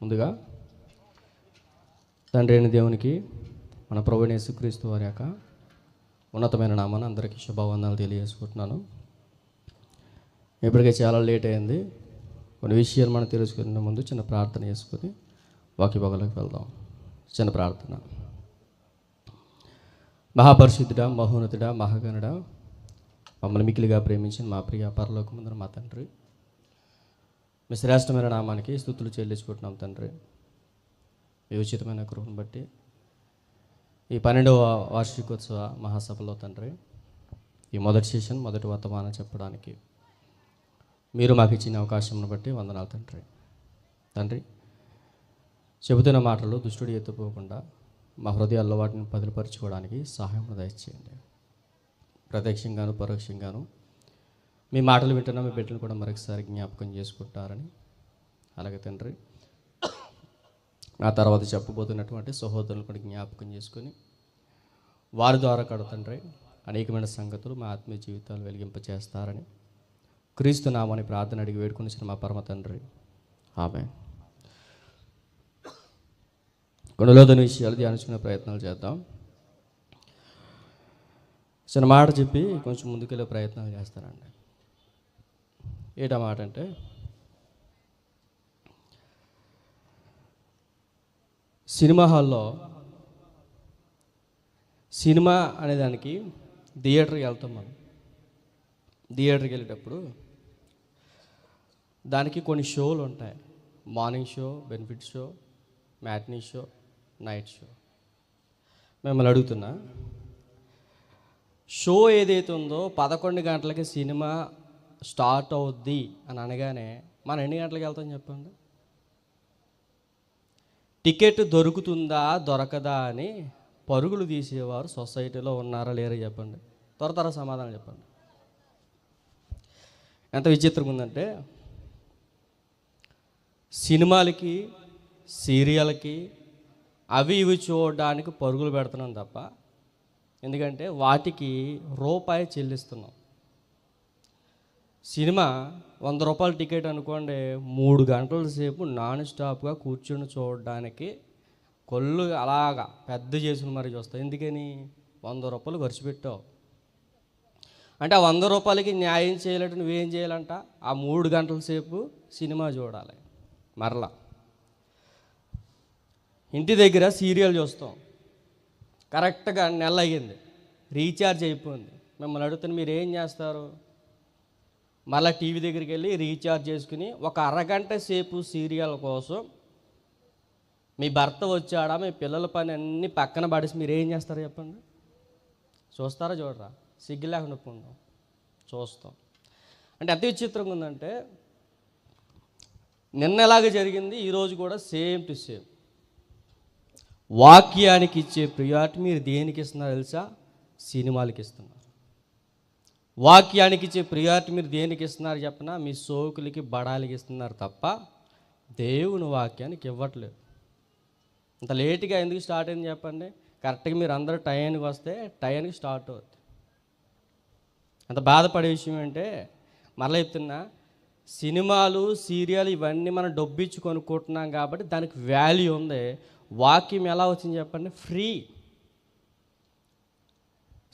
ముందుగా తండ్రి అయిన దేవునికి మన ప్రభువైన యేసుక్రీస్తు వారి యొక్క ఉన్నతమైన నామాన అందరికీ శుభవందనాలు తెలియజేసుకుంటున్నాను. ఇప్పటికే చాలా లేట్ అయింది. కొన్ని విషయాలు మనం తెలుసుకునే ముందు చిన్న ప్రార్థన చేసుకుని వాక్యభాగంలోకి వెళ్దాం. చిన్న ప్రార్థన. మహాపరిశుద్ధుడా, మహోన్నతుడా, మహాగణుడా, మమ్మల్ని మిక్కిలిగా ప్రేమించిన మా ప్రియ పరలోకమందున మా తండ్రి, మీ శ్రేష్టమైన నామానికి స్తుతులు చెల్లించుకుంటున్నాం తండ్రి. ఈ ఉచితమైన కృపను బట్టి ఈ 12వ వార్షికోత్సవ మహాసభలో తండ్రి, ఈ మొదటి సెషన్, మొదటి వర్తమానం చెప్పడానికి మీరు మాకు ఇచ్చిన అవకాశంను బట్టి వందనాలు తండ్రి. తండ్రి, చెబుతున్న మాటలు దుష్టుడు ఎత్తుపోకుండా మా హృదయాల్లో వాటిని పదిలిపరచుకోవడానికి సహాయం దయచేయండి. ప్రత్యక్షంగాను పరోక్షంగాను మీ మాటలు వింటున్నా మీ బిడ్డలు కూడా మరొకసారి జ్ఞాపకం చేసుకుంటారని, అలాగే తండ్రి ఆ తర్వాత చెప్పబోతున్నటువంటి సహోదరులను కూడా జ్ఞాపకం చేసుకొని వారి ద్వారా కూడా తండ్రి అనేకమైన సంగతులు మా ఆత్మీయ జీవితాలు వెలిగింపచేస్తారని క్రీస్తు నామని ప్రార్థన అడిగి వేడుకొని మా పరమ తండ్రి, ఆమేన్. కొన్ని లోతైన విషయాలు ధ్యానించుకునే ప్రయత్నాలు చేద్దాం. చిన్న మాట చెప్పి కొంచెం ముందుకెళ్ళే ప్రయత్నాలు చేస్తానండి. ఏటా మాట అంటే, సినిమా హాల్లో సినిమా అనేదానికి థియేటర్కి వెళ్తాం. మనం థియేటర్కి వెళ్ళేటప్పుడు దానికి కొన్ని షోలు ఉంటాయి. Morning show, benefit show, matinee show, night show. మిమ్మల్ని అడుగుతున్నా, షో ఏదైతే ఉందో 11 గంటలకి సినిమా స్టార్ట్ అవుద్ది అని అనగానే మనం ఎన్ని గంటలకు వెళ్తాం చెప్పండి? టికెట్ దొరుకుతుందా దొరకదా అని పరుగులు తీసేవారు సొసైటీలో ఉన్నారా లేరా చెప్పండి? త్వర సమాధానం చెప్పండి. ఎంత విచిత్రంగా ఉందంటే, సినిమాలకి, సీరియల్కి అవి ఇవి చూడడానికి పరుగులు పెడుతున్నాం తప్ప, ఎందుకంటే వాటికి రూపాయి చెల్లిస్తున్నాం. సినిమా 100 రూపాయల టికెట్ అనుకోండి, 3 గంటల సేపు నాన్ స్టాప్గా కూర్చొని చూడడానికి కళ్ళు అలాగా పెద్ద చేసిన మరి చూస్తాం. ఎందుకని? 100 రూపాయలు ఖర్చు పెట్టావు అంటే ఆ 100 రూపాయలకి న్యాయం చేయాలంటే నువ్వేం చేయాలంట? ఆ 3 గంటల సేపు సినిమా చూడాలి. మరలా ఇంటి దగ్గర సీరియల్ చూస్తాం, కరెక్ట్గా నెల అయ్యింది, రీఛార్జ్ అయిపోయింది. మిమ్మల్ని అడుగుతున్న మీరు ఏం చేస్తారు? మళ్ళీ టీవీ దగ్గరికి వెళ్ళి రీఛార్జ్ చేసుకుని ఒక అరగంట సేపు సీరియల్ కోసం మీ భర్త వచ్చాడా, మీ పిల్లల పని అన్నీ పక్కన పడేసి మీరు ఏం చేస్తారు చెప్పండి? చూస్తారా చూడరా? సిగ్గు లేకుండా పోందాం, చూస్తాం. అంటే ఎంత విచిత్రంగా ఉందంటే, నిన్న ఎలాగ జరిగింది ఈరోజు కూడా సేమ్ టు సేమ్. వాక్యానికి ఇచ్చే ప్రియారిటీ మీరు దేనికి ఇస్తున్నారు తెలుసా? సినిమాలకి ఇస్తున్నారు. వాక్యానికి ఇచ్చే ప్రియారిటీ మీరు దేనికి ఇస్తున్నారు చెప్పనా? మీ సోకులకి, బడాలకి ఇస్తున్నారు తప్ప దేవుని వాక్యానికి ఇవ్వట్లేదు. ఇంత లేట్గా ఎందుకు స్టార్ట్ అయింది చెప్పండి? కరెక్ట్గా మీరు అందరూ టైంకి వస్తే టైంకి స్టార్ట్ అవుతుంది. అంత బాధపడే విషయం అంటే, మరలా చెప్తున్నా, సినిమాలు, సీరియల్ ఇవన్నీ మనం డబ్బిచ్చి కొనుక్కుంటున్నాం కాబట్టి దానికి వాల్యూ ఉంది. వాక్యం ఎలా వచ్చింది చెప్పండి? ఫ్రీ.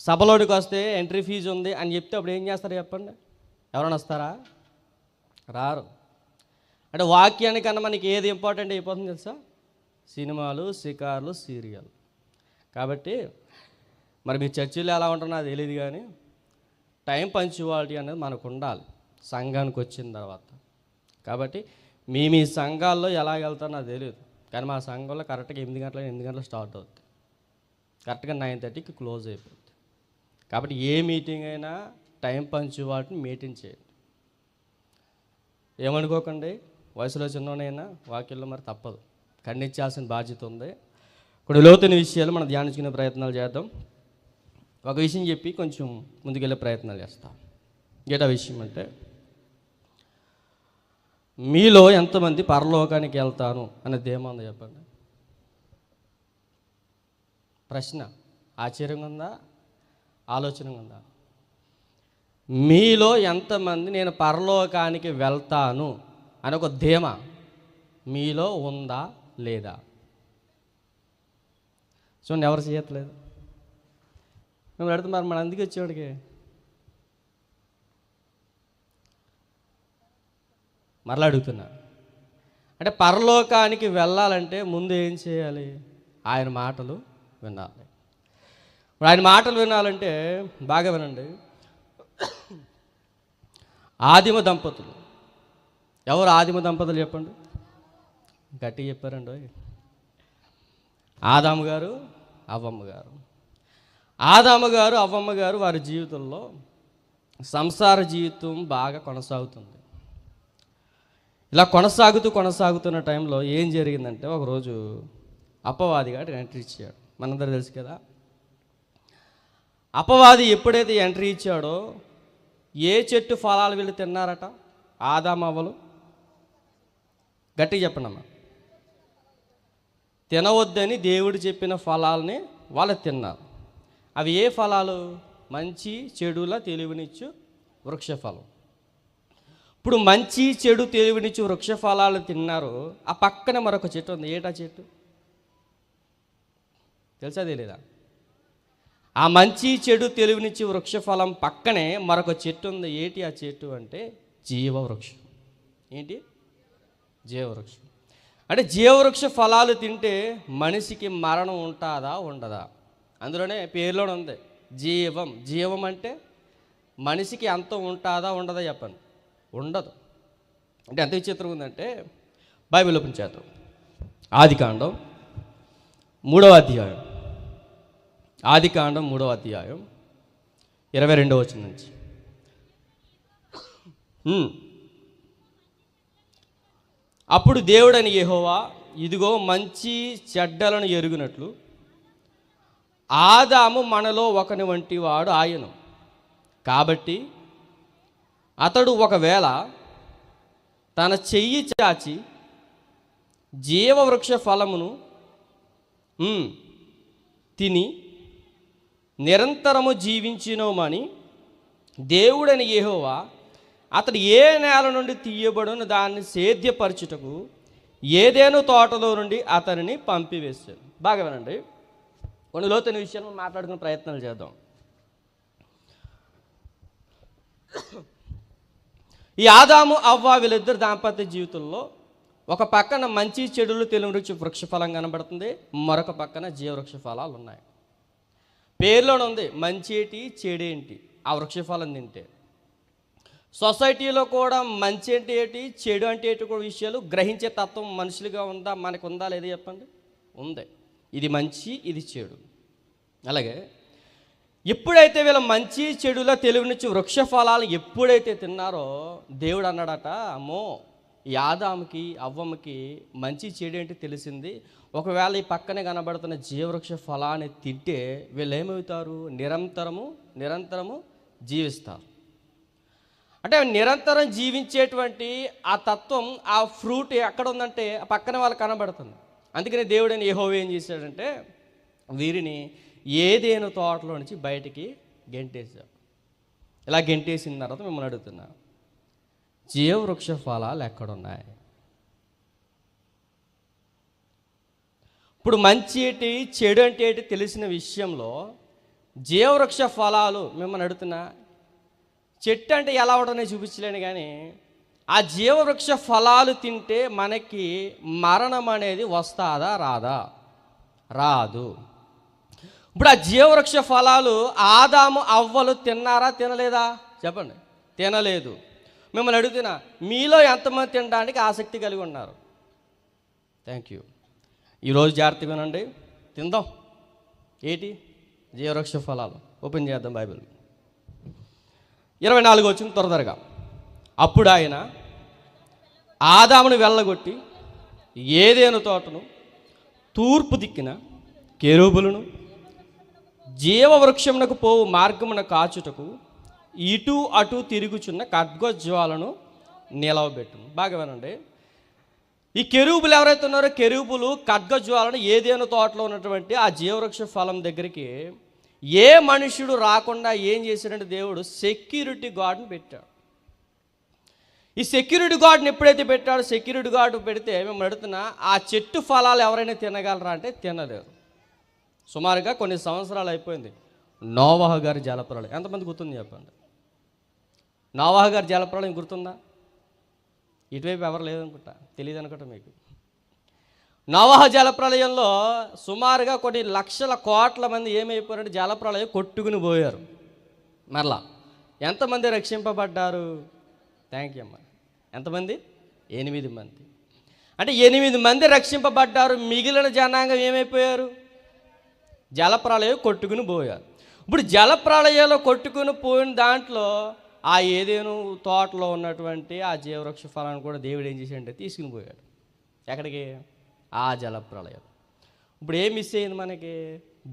సభలోనికి వస్తే ఎంట్రీ ఫీజు ఉంది అని చెప్తే అప్పుడు ఏం చేస్తారు చెప్పండి? ఎవరైనా వస్తారా? రారు. అంటే వాక్యానికన్నా మనకి ఏది ఇంపార్టెంట్ అయిపోతుంది తెలుసా? సినిమాలు, షికార్లు, సీరియల్. కాబట్టి మరి మీ చర్చిలో ఎలా ఉంటుందో నాకు తెలియదు, కానీ టైం పంక్చువాలిటీ అనేది మనకు ఉండాలి సంఘానికి వచ్చిన తర్వాత. కాబట్టి మీ సంఘాల్లో ఎలా వెళ్తారో నాకు తెలియదు, కానీ మా సంఘంలో కరెక్ట్గా 8 గంటలకు స్టార్ట్ అవుతుంది, కరెక్ట్గా 9:30కి క్లోజ్ అయిపోతుంది. కాబట్టి ఏ మీటింగ్ అయినా టైం పంక్చువాలిటీని మెయింటైన్ చేయండి. ఏమనుకోకండి, వయసులో చిన్నోనైనా వాక్యంలో మరి తప్పదు, ఖండించాల్సిన బాధ్యత ఉంది. కొన్ని లోతైన విషయాలు మనం ధ్యానించుకునే ప్రయత్నాలు చేద్దాం. ఒక విషయం చెప్పి కొంచెం ముందుకెళ్ళే ప్రయత్నాలు చేస్తాం. ఏటా విషయం అంటే, మీలో ఎంతమంది పరలోకానికి వెళ్తాను అనేది ఏముందో చెప్పండి? ప్రశ్న ఆశ్చర్యంగా ఉందా, ఆలోచనగా ఉందా? మీలో ఎంతమంది నేను పరలోకానికి వెళ్తాను అని ఒక ధీమా మీలో ఉందా లేదా? చూడండి, ఎవరు చేయట్లేదు. మేము అడుగుతున్నారు, మన అందుకే వచ్చేవాడికి మరలా అడుగుతున్నా. అంటే పరలోకానికి వెళ్ళాలంటే ముందు ఏం చేయాలి? ఆయన మాటలు వినాలి. ఆయన మాటలు వినాలంటే బాగా వినండి. ఆదిమ దంపతులు ఎవరు? ఆదిమ దంపతులు చెప్పండి. గట్టిగా చెప్పారండి. ఆదాము గారు, అవ్వమ్మ గారు. ఆదాము గారు, అవ్వమ్మ గారు వారి జీవితంలో సంసార జీవితం బాగా కొనసాగుతుంది. ఇలా కొనసాగుతున్న టైంలో ఏం జరిగిందంటే, ఒకరోజు అపవాదిగా ఎంట్రీ ఇచ్చాడు. మనందరూ తెలుసు కదా. అపవాది ఎప్పుడైతే ఎంట్రీ ఇచ్చాడో, ఏ చెట్టు ఫలాలు వీళ్ళు తిన్నారట? ఆదాము అవ్వలు. గట్టిగా చెప్పండి అమ్మా. తినవద్దని దేవుడు చెప్పిన ఫలాలని వాళ్ళు తిన్నారు. అవి ఏ ఫలాలు? మంచి చెడుల తెలివినిచ్చు వృక్షఫలం. ఇప్పుడు మంచి చెడు తెలివినిచ్చు వృక్ష ఫలాలు తిన్నారు. ఆ పక్కన మరొక చెట్టు ఉంది. ఏటా చెట్టు తెలుసా తెలీదా? ఆ మంచి చెడు తెలివినిచ్చు వృక్ష ఫలం పక్కనే మరొక చెట్టు ఉంది. ఏంటి ఆ చెట్టు అంటే జీవవృక్షం. ఏంటి? జీవవృక్షం. అంటే జీవవృక్ష ఫలాలు తింటే మనిషికి మరణం ఉంటుందా ఉండదా? అందులోనే పేరులోనే ఉంది జీవం. జీవం అంటే మనిషికి అంతం ఉంటుందా ఉండదా చెప్పండి. ఉండదు. అంటే ఎంత విచిత్రం ఉందంటే, బైబిల్ ఓపెన్ చేద్దాం. ఆదికాండం 3వ అధ్యాయం. ఆదికాండం 3వ అధ్యాయం 22వ వచనం నుంచి. అప్పుడు దేవుడని యెహోవా, ఇదిగో మంచి చెడ్డలను ఎరుగునట్లు ఆదాము మనలో ఒకని వంటి వాడు ఆయను. కాబట్టి అతడు ఒకవేళ తన చెయ్యి చాచి జీవవృక్ష ఫలమును తిని నిరంతరము జీవించినోమని దేవుడని యెహోవా అతడు ఏ నేల నుండి తీయబడును దాన్ని సేద్యపరచుటకు ఏదేను తోటలో నుండి అతనిని పంపివేశాడు. బాగా వినండి. కొన్ని లోతైన విషయాలు మాట్లాడుకునే ప్రయత్నాలు చేద్దాం. ఈ ఆదాము అవ్వ వీళ్ళిద్దరు దాంపత్య జీవితంలో ఒక పక్కన మంచి చెడులు తెలివి వృక్ష ఫలం కనబడుతుంది, మరొక పక్కన జీవవృక్ష ఫలాలు ఉన్నాయి. పేరులోనే ఉంది మంచి ఏంటి చెడేంటి. ఆ వృక్ష ఫలం తింటే సొసైటీలో కూడా మంచి అంటే ఏంటి చెడు అంటే ఏంటి కూడా విషయాలు గ్రహించే తత్వం మనుషులుగా ఉందా? మనకు ఉందా లేదా చెప్పండి. ఉంది. ఇది మంచి, ఇది చెడు. అలాగే ఎప్పుడైతే వీళ్ళ మంచి చెడుల తెలివినిచ్చి వృక్ష ఫలాలు ఎప్పుడైతే తిన్నారో దేవుడు అన్నాడట, అమ్మో ఈ ఆదాముకి అవ్వమ్మకి మంచి చెడు ఏంటి తెలిసింది. ఒకవేళ ఈ పక్కనే కనబడుతున్న జీవవృక్ష ఫలాన్ని తింటే వీళ్ళు ఏమవుతారు? నిరంతరము జీవిస్తారు. అంటే నిరంతరం జీవించేటువంటి ఆ తత్వం, ఆ ఫ్రూట్ ఎక్కడ ఉందంటే ఆ పక్కన వాళ్ళకి కనబడుతుంది. అందుకని దేవుడని యెహోవా ఏం చేశాడంటే వీరిని ఏదేను తోటలో నుంచి బయటికి గెంటేశాడు. ఇలా గెంటేసిన తర్వాత మిమ్మల్ని అడుగుతున్నా, జీవవృక్ష ఫలాలు ఎక్కడున్నాయి? ఇప్పుడు మంచి ఏంటి చెడు అంటే ఏంటి తెలిసిన విషయంలో జీవవృక్ష ఫలాలు మిమ్మల్ని అడుగుతున్నా. చెట్టు అంటే ఎలా ఉండనే చూపించలేను, కానీ ఆ జీవవృక్ష ఫలాలు తింటే మనకి మరణం అనేది వస్తుందా రాదా? రాదు. ఇప్పుడు ఆ జీవవృక్ష ఫలాలు ఆదాము అవ్వలు తిన్నారా తినలేదా చెప్పండి? తినలేదు. మిమ్మల్ని అడుగుతున్నా, మీలో ఎంతమంది తినడానికి ఆసక్తి కలిగి ఉన్నారు? Thank you. ఈరోజు జాగ్రత్తగా వినండి, తిందాం. ఏంటి జీవవృక్ష ఫలాలు? ఓపెన్ చేద్దాం బైబిల్. 24 వచ్చింది త్వరగా. అప్పుడు ఆయన ఆదామును వెళ్ళగొట్టి ఏదేను తోటను తూర్పు దిక్కిన కెరూబులను జీవవృక్షమునకు పోవు మార్గమున కాచుటకు ఇటు అటు తిరుగుచున్న ఖడ్గజ్వాలను నిలవబెట్టును. బాగా వినండి. ఈ కెరూబులు ఎవరైతే ఉన్నారో కెరూబులు ఖడ్గజ్వాలను ఏదేను తోటలో ఉన్నటువంటి ఆ జీవవృక్ష ఫలం దగ్గరికి ఏ మనుషుడు రాకుండా ఏం చేశాడంటే దేవుడు సెక్యూరిటీ గార్డ్ని పెట్టాడు. ఈ సెక్యూరిటీ గార్డ్ని ఎప్పుడైతే పెట్టాడో, సెక్యూరిటీ గార్డు పెడితే మేము అడుగుతున్నా, ఆ చెట్టు ఫలాలు ఎవరైనా తినగలరా అంటే తినలేరు. సుమారుగా కొన్ని సంవత్సరాలు అయిపోయింది. నోవాహు గారి జలప్రళయం ఎంతమంది గుర్తుంది చెప్పండి? నోవాహు గారి జలప్రళయం గుర్తుందా? ఇటువైపు ఎవరు లేదనుకుంటా, తెలియదు అనుకుంటా మీకు. నోవాహు జలప్రళయంలో సుమారుగా కొన్ని లక్షల కోట్ల మంది ఏమైపోయారంటే జలప్రళయం కొట్టుకుని పోయారు. మరలా ఎంతమంది రక్షింపబడ్డారు? థ్యాంక్ యూ అమ్మ. ఎంతమంది? 8 మంది. అంటే 8 మంది రక్షింపబడ్డారు. మిగిలిన జనాంగం ఏమైపోయారు? జలప్రళయం కొట్టుకుని పోయారు. ఇప్పుడు జలప్రళయంలో కొట్టుకుని పోయిన దాంట్లో ఆ ఏదేను తోటలో ఉన్నటువంటి ఆ జీవవృక్ష ఫలాన్ని కూడా దేవుడు ఏం చేశాడంటే తీసుకుని పోయాడు. ఎక్కడికి? ఆ జలప్రళయం. ఇప్పుడు ఏం మిస్ అయింది మనకి?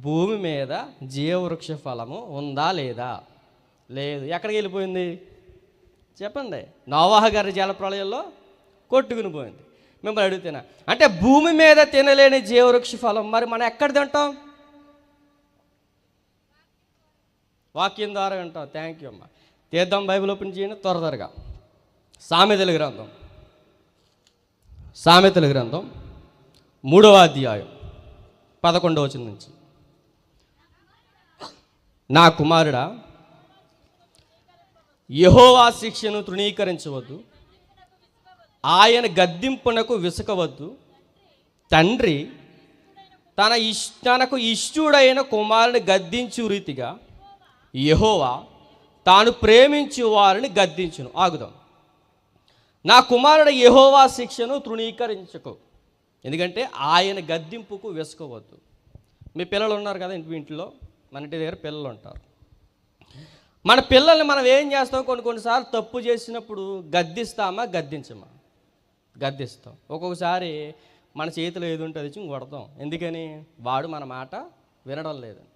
భూమి మీద జీవవృక్ష ఫలము ఉందా లేదా? లేదు. ఎక్కడికి వెళ్ళిపోయింది చెప్పండి? నోవాహు గారి జలప్రళయంలో కొట్టుకుని పోయింది. మిమ్మల్ని అడుగుతున్నా, అంటే భూమి మీద తినలేని జీవవృక్ష ఫలం మరి మనం ఎక్కడ తింటాం? వాక్యం ద్వారా వింటాం. థ్యాంక్ యూ అమ్మ. తీద్దాం, బైబిల్ ఓపెన్ చేయండి త్వరగా. సామెతల గ్రంథం 3వ అధ్యాయం 11వ వచనం నుంచి. నా కుమారుడా, యెహోవా శిక్షను తృణీకరించవద్దు, ఆయన గద్దింపునకు విసుకవద్దు. తండ్రి తనకు ఇష్టుడైన కుమారుని గద్దించు రీతిగా యెహోవా తాను ప్రేమించు వారిని గద్దించును. ఆగుదాం. నా కుమారుడు యెహోవా శిక్షను తృణీకరించకు, ఎందుకంటే ఆయన గద్దింపుకు విసుకవద్దు. మీ పిల్లలు ఉన్నారు కదా ఇంట్లో, మన ఇంటి దగ్గర పిల్లలు ఉంటారు. మన పిల్లల్ని మనం ఏం చేస్తాం? కొన్నిసార్లు తప్పు చేసినప్పుడు గద్దిస్తామా గద్దించమా? గద్దిస్తాం. ఒక్కొక్కసారి మన చేతిలో ఏది ఉంటే అది కొడతాం. ఎందుకని? వాడు మన మాట వినడం లేదని.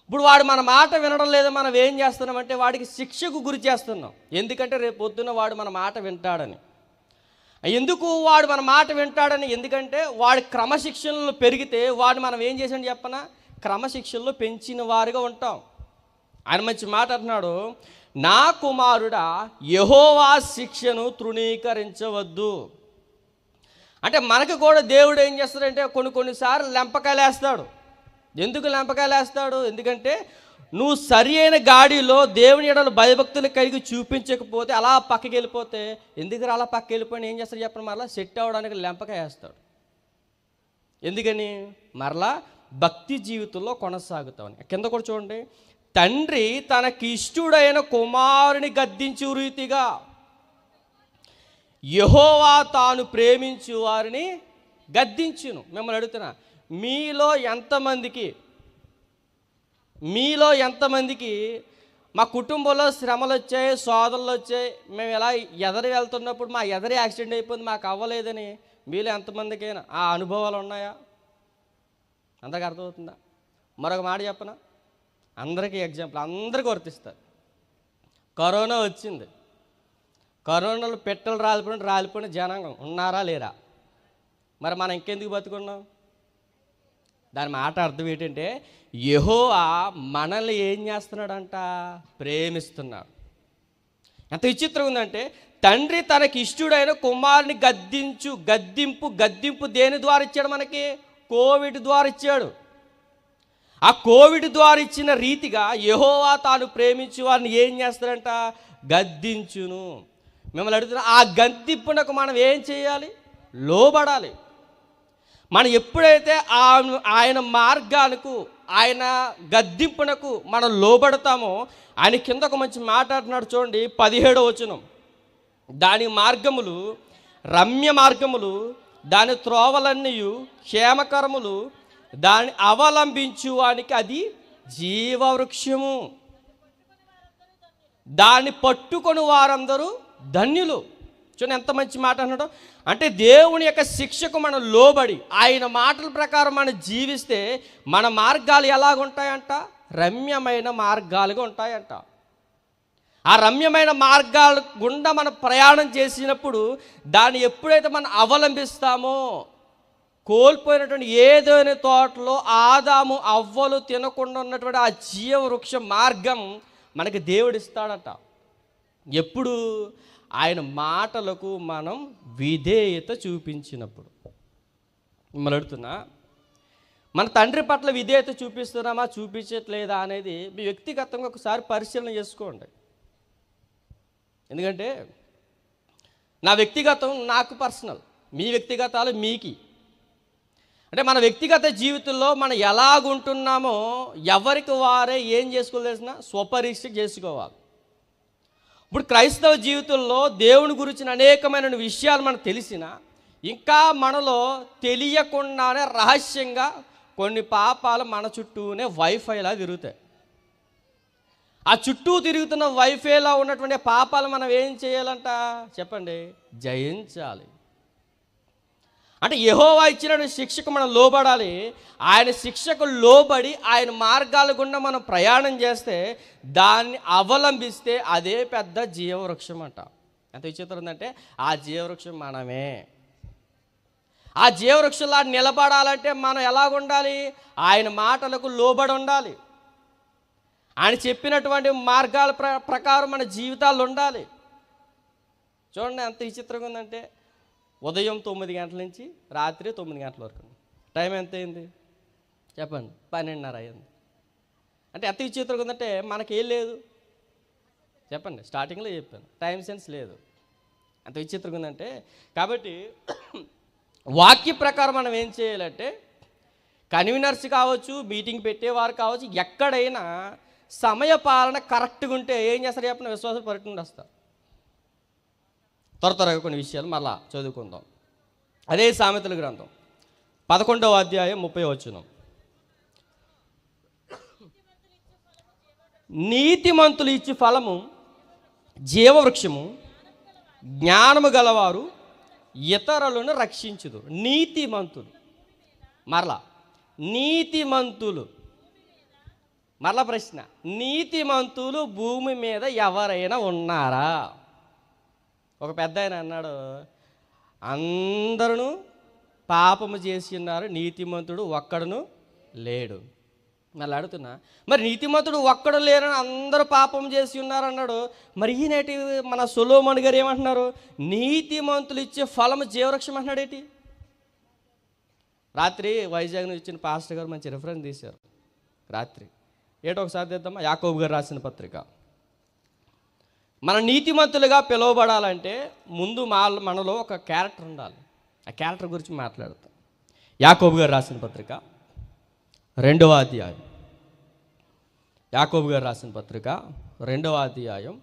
ఇప్పుడు వాడు మన మాట వినడం లేదు, మనం ఏం చేస్తున్నామంటే వాడికి శిక్షకు గురి చేస్తున్నాం. ఎందుకంటే రేపు పొద్దున్న వాడు మన మాట వింటాడని. ఎందుకు వాడు మన మాట వింటాడని? ఎందుకంటే వాడి క్రమశిక్షణలో పెరిగితే వాడు మనం ఏం చేసాడు చెప్పనా? క్రమశిక్షణలో పెంచిన వారిగా ఉంటాం. ఆయన మంచి మాట అంటున్నాడు, నా కుమారుడా యెహోవా శిక్షను తృణీకరించవద్దు. అంటే మనకు కూడా దేవుడు ఏం చేస్తాడంటే కొన్నిసార్లు లెంపకాయలు వేస్తాడు. ఎందుకు లెంపకాయలు వేస్తాడు? ఎందుకంటే నువ్వు సరి అయిన గాడిలో దేవుని ఎడల భయభక్తులు కలిగి చూపించకపోతే, అలా పక్కకి వెళ్ళిపోతే, ఎందుకు అలా పక్కకి వెళ్ళిపోయినా ఏం చేస్తాడు చెప్పండి? మరలా సెట్ అవ్వడానికి లెంపకాయ వేస్తాడు. ఎందుకని? మరలా భక్తి జీవితంలో కొనసాగుతామని. కింద కూడా చూడండి, తండ్రి తనకి ఇష్టుడైన కుమారుని గద్దించు రీతిగా యెహోవా తాను ప్రేమించు వారిని గద్దించును. మిమ్మల్ని అడుగుతున్నా, మీలో ఎంతమందికి మా కుటుంబంలో శ్రమలు వచ్చాయి, శోధనలు వచ్చాయి, మేము ఎలా ఎదరి వెళ్తున్నప్పుడు మా ఎదరి యాక్సిడెంట్ అయిపోయింది, మాకు అవ్వలేదని మీలో ఎంతమందికైనా ఆ అనుభవాలు ఉన్నాయా? అందరికి అర్థమవుతుందా? మరొక మాట చెప్పనా? అందరికీ ఎగ్జాంపుల్, అందరికీ వర్తిస్తారు. కరోనా వచ్చింది. కరోనాలో పెట్టెలు రాలిపోయిన జనాంగం ఉన్నారా లేరా? మరి మనం ఇంకెందుకు బతుకున్నాం? దాని మాట అర్థం ఏంటంటే యెహోవా మనల్ని ఏం చేస్తున్నాడంట? ప్రేమిస్తున్నాడు. ఎంత విచిత్రం ఉందంటే, తండ్రి తనకి ఇష్టుడైన కుమారుని గద్దింపు దేని ద్వారా ఇచ్చాడు మనకి? కోవిడ్ ద్వారా ఇచ్చాడు. ఆ కోవిడ్ ద్వారా ఇచ్చిన రీతిగా యెహోవా తాను ప్రేమించి వారిని ఏం చేస్తాడంట? గద్దించును. మిమ్మల్ని అడుగుతున్నా, ఆ గద్దింపునకు మనం ఏం చేయాలి? లోబడాలి. మనం ఎప్పుడైతే ఆయన మార్గాలకు, ఆయన గద్దింపునకు మనం లోబడతామో, ఆయన కింద ఒక మంచి మాట్లాడుతున్నాడు చూడండి, 17వ వచనం. దాని మార్గములు రమ్య మార్గములు, దాని త్రోవలన్నీ క్షేమకరములు, దాన్ని అవలంబించువానికి అది జీవవృక్షము, దాన్ని పట్టుకొని వారందరూ ధన్యులు. చూడండి ఎంత మంచి మాట అన్నాడు. అంటే దేవుని యొక్క శిక్షకు మనం లోబడి ఆయన మాటల ప్రకారం మనం జీవిస్తే మన మార్గాలు ఎలాగుంటాయంట? రమ్యమైన మార్గాలుగా ఉంటాయంట. ఆ రమ్యమైన మార్గాల గుండా మనం ప్రయాణం చేసినప్పుడు దాన్ని ఎప్పుడైతే మనం అవలంబిస్తామో, కోల్పోయినటువంటి ఏదైనా తోటలో ఆదాము అవ్వలు తినకుండా ఉన్నటువంటి ఆ జీవవృక్ష మార్గం మనకి దేవుడు ఇస్తాడట. ఎప్పుడు? ఆయన మాటలకు మనం విధేయత చూపించినప్పుడు. మిమ్మల్ని అడుగుతున్నా, మన తండ్రి పట్ల విధేయత చూపిస్తున్నామా చూపించట్లేదా అనేది మీ వ్యక్తిగతంగా ఒకసారి పరిశీలన చేసుకోండి. ఎందుకంటే నా వ్యక్తిగతం నాకు పర్సనల్, మీ వ్యక్తిగతాలు మీకి. అంటే మన వ్యక్తిగత జీవితంలో మనం ఎలాగుంటున్నామో ఎవరికి వారే ఏం చేసుకోవాల్సిన స్వపరీక్ష చేసుకోవాలి. ఇప్పుడు క్రైస్తవ జీవితంలో దేవుని గురించిన అనేకమైన విషయాలు మనకు తెలిసినా ఇంకా మనలో తెలియకుండానే రహస్యంగా కొన్ని పాపాలు మన చుట్టూనే వైఫైలా తిరుగుతాయి. ఆ చుట్టూ తిరుగుతున్న వైఫైలా ఉన్నటువంటి పాపాలు మనం ఏం చేయాలంట చెప్పండి? జయించాలి. అంటే యెహోవా ఇచ్చిన శిక్షకు మనం లోబడాలి. ఆయన శిక్షకు లోబడి ఆయన మార్గాల గుండా మనం ప్రయాణం చేస్తే, దాన్ని అవలంబిస్తే అదే పెద్ద జీవవృక్షం అంట. ఎంత విచిత్రం ఉందంటే ఆ జీవవృక్షం మనమే. ఆ జీవవృక్షంలో నిలబడాలంటే మనం ఎలాగుండాలి? ఆయన మాటలకు లోబడి ఉండాలి. ఆయన చెప్పినటువంటి మార్గాల ప్రకారం మన జీవితాలు ఉండాలి. చూడండి ఎంత విచిత్రంగా ఉందంటే, ఉదయం 9 గంటల నుంచి రాత్రి 9 గంటల వరకు టైం ఎంత అయింది చెప్పండి? 12:30 అయింది. అంటే ఎంత విచిత్రంగా ఉందంటే మనకేం లేదు చెప్పండి? స్టార్టింగ్లో చెప్పాను, టైం సెన్స్ లేదు. అంత విచిత్రంగా ఉందంటే, కాబట్టి వాక్య ప్రకారం మనం ఏం చేయాలంటే, కన్వీనర్స్ కావచ్చు, మీటింగ్ పెట్టేవారు కావచ్చు, ఎక్కడైనా సమయ పాలన కరెక్ట్గా ఉంటే ఏం చేస్తారు చెప్పిన విశ్వాసాలు పరిగెట్టుకుంటూ వస్తారు. త్వరగా కొన్ని విషయాలు మళ్ళా చదువుకుందాం. అదే సామెతల గ్రంథం 11వ అధ్యాయం 30వ వచనం. నీతిమంతులు ఇచ్చి ఫలము జీవవృక్షము, జ్ఞానము గలవారు ఇతరులను రక్షించుదు. నీతిమంతులు, మరలా నీతిమంతులు, మరలా ప్రశ్న, నీతిమంతులు భూమి మీద ఎవరైనా ఉన్నారా? ఒక పెద్ద ఆయన అన్నాడు, అందరూ పాపము చేసి ఉన్నారు, నీతిమంతుడు ఒక్కడును లేడు. మళ్ళీ అడుగుతున్నా, మరి నీతిమంతుడు ఒక్కడు లేరని అందరూ పాపం చేసి ఉన్నారు అన్నాడు. మరి ఈనేటి మన సొలొమోను గారు ఏమంటున్నారు? నీతిమంతులు ఇచ్చే ఫలము జీవవృక్షం అంటున్నాడు. ఏంటి? రాత్రి వైజాగ్ నుంచి ఇచ్చిన పాస్టర్ గారు మంచి రిఫరెన్స్ తీశారు. రాత్రి ఏటో ఒకసారి తెద్దామా? యాకోబు గారు రాసిన పత్రిక. మన నీతిమంతులుగా పిలువబడాలంటే ముందు మనలో ఒక క్యారెక్టర్ ఉండాలి. ఆ క్యారెక్టర్ గురించి మాట్లాడతాం. యాకోబు గారు రాసిన పత్రిక 2వ అధ్యాయం, యాకోబు గారు రాసిన పత్రిక 2వ అధ్యాయం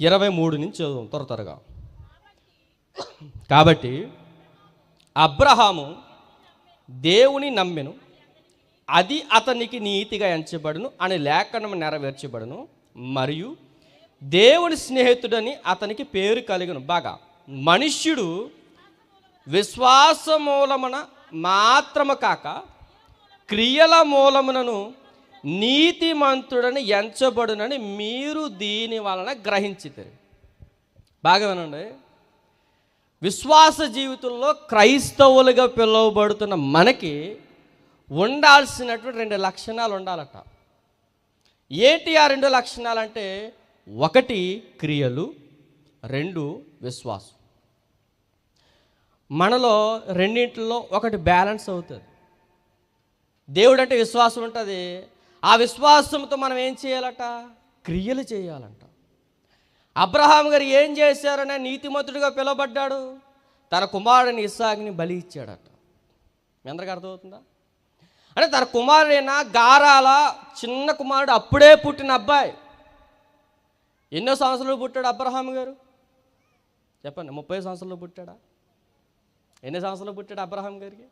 23 నుంచి చదువు త్వరగా. కాబట్టి అబ్రహాము దేవుని నమ్మెను, అది అతనికి నీతిగా ఎంచబడును అని లేఖనం నెరవేర్చబడును, మరియు దేవుని స్నేహితుడని అతనికి పేరు కలిగను. బాగా మనుష్యుడు విశ్వాస మూలమున మాత్రము కాక క్రియల మూలమునను నీతిమంతుడని ఎంచబడునని మీరు దీని వలన గ్రహించితారు. బాగా వినండి. విశ్వాస జీవితంలో క్రైస్తవులుగా పిలువబడుతున్న మనకి ఉండాల్సినటువంటి 2 లక్షణాలు ఉండాలట. ఏంటి ఆ 2 లక్షణాలు అంటే, 1 క్రియలు, 2 విశ్వాసం. మనలో రెండింటిలో ఒకటి బ్యాలెన్స్ అవుతుంది. దేవుడు అంటే విశ్వాసం ఉంటుంది. ఆ విశ్వాసంతో మనం ఏం చేయాలట? క్రియలు చేయాలంట. అబ్రహాం గారు ఏం చేశారనే నీతిమంతుడిగా పిలువబడ్డాడు. తన కుమారుడిని ఇస్సాకుని బలి ఇచ్చాడట. మీ అందరికీ అర్థమవుతుందా? అంటే తన కుమారుడైన గారాల చిన్న కుమారుడు, అప్పుడే పుట్టిన అబ్బాయి. ఎన్నో సంవత్సరాలు పుట్టాడు అబ్రహాం గారు చెప్పండి? 30 సంవత్సరాలు పుట్టాడా? ఎన్ని సంవత్సరాలు పుట్టాడు అబ్రహాం గారికి?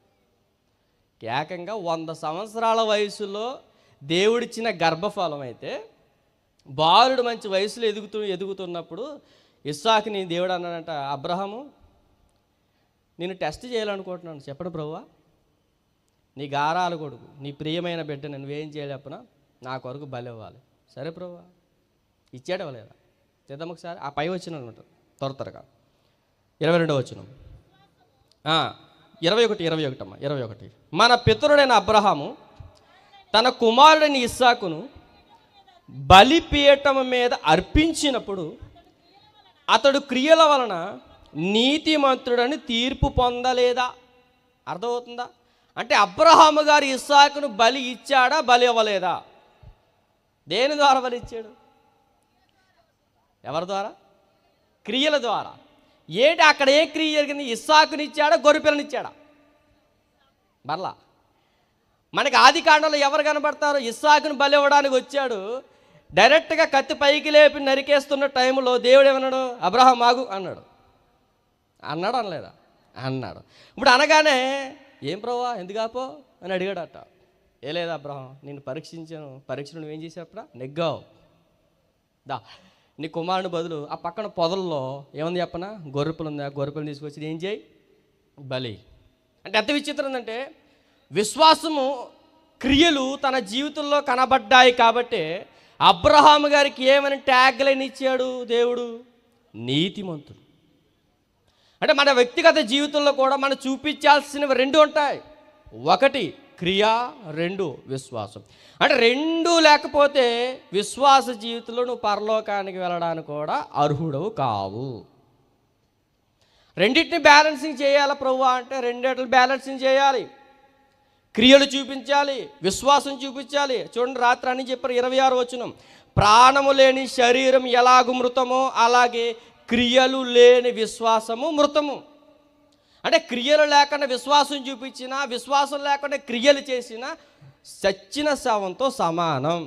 ఏకంగా 100 సంవత్సరాల వయసులో దేవుడిచ్చిన గర్భఫలం అయితే, బాలుడు మంచి వయసులో ఎదుగుతున్నప్పుడు ఇస్సాకుని దేవుడు అన్నాడంట, అబ్రహాము నేను టెస్ట్ చేయాలనుకుంటున్నాను, చెప్పడు ప్రభువా, నీ గారాల కొడుకు, నీ ప్రియమైన బిడ్డ నువ్వేం చేయలేపనా, నా కొరకు బలి ఇవ్వాలి. సరే ప్రభువా, ఇచ్చాడు ఇవ్వలేదా? చేద్దాం ఒకసారి. ఆ పై వచ్చిన అనమాట త్వరగా 22వ వచనం, 21 అమ్మా 21. మన పితరుడైన అబ్రహాము తన కుమారుడిని ఇస్సాకును బలిపీఠం మీద అర్పించినప్పుడు అతడు క్రియల వలన నీతిమంతుడని తీర్పు పొందలేదా? అర్థమవుతుందా? అంటే అబ్రహాము గారు ఇస్సాకును బలి ఇచ్చాడా, బలి ఇవ్వలేదా? దేని ద్వారా బలి ఇచ్చాడు? ఎవరి ద్వారా? క్రియల ద్వారా. ఏంటి అక్కడ ఏ క్రియ జరిగింది? ఇస్సాకునిచ్చాడా, గొర్రెపిల్లనిచ్చాడా? మరలా మనకి ఆది కాండంలో ఎవరు కనబడతారు? ఇస్సాకుని బలి ఇవ్వడానికి వచ్చాడు. డైరెక్ట్గా కత్తి పైకి లేపి నరికేస్తున్న టైంలో దేవుడు ఏమన్నాడు? అబ్రహాం ఆగు అన్నాడు. అన్నాడు అనలేదా? అన్నాడు. ఇప్పుడు అనగానే ఏం ప్రభువా ఎందుకు ఆపో అని అడిగాడట. ఏ లేదా అబ్రహాం, నేను పరీక్షను నువ్వేం చేసావురా? నెగ్గావు. దా నీ కుమారుని బదులు ఆ పక్కన పొదల్లో ఏముంది చెప్పనా? గొర్రెపిల్ల ఉంది. ఆ గొర్రెపిల్లని తీసుకొచ్చి ఏం చేయి? బలి. అంటే ఎంత విచిత్రం ఉందంటే, విశ్వాసము క్రియలు తన జీవితంలో కనబడ్డాయి కాబట్టి అబ్రహాము గారికి ఏమని ట్యాగ్ లైన్ ఇచ్చాడు దేవుడు? నీతిమంతుడు. అంటే మన వ్యక్తిగత జీవితంలో కూడా మనం చూపించాల్సినవి రెండు ఉంటాయి. ఒకటి క్రియ, రెండు విశ్వాసం. అంటే రెండు లేకపోతే విశ్వాస జీవితంలో నువ్వు పరలోకానికి వెళ్ళడానికి కూడా అర్హుడవు కావు. రెండింటిని బ్యాలెన్సింగ్ చేయాలి ప్రభువా అంటే రెండింటిని బ్యాలెన్సింగ్ చేయాలి. క్రియలు చూపించాలి, విశ్వాసం చూపించాలి. చూడండి, రాత్రి అని చెప్పారు 26 వచనం, ప్రాణము లేని శరీరం ఎలాగు మృతమో అలాగే క్రియలు లేని విశ్వాసము మృతము. అంటే క్రియలు లేకుండా విశ్వాసం చూపించినా, విశ్వాసం లేకుండా క్రియలు చేసినా చచ్చిన శవంతో సమానం.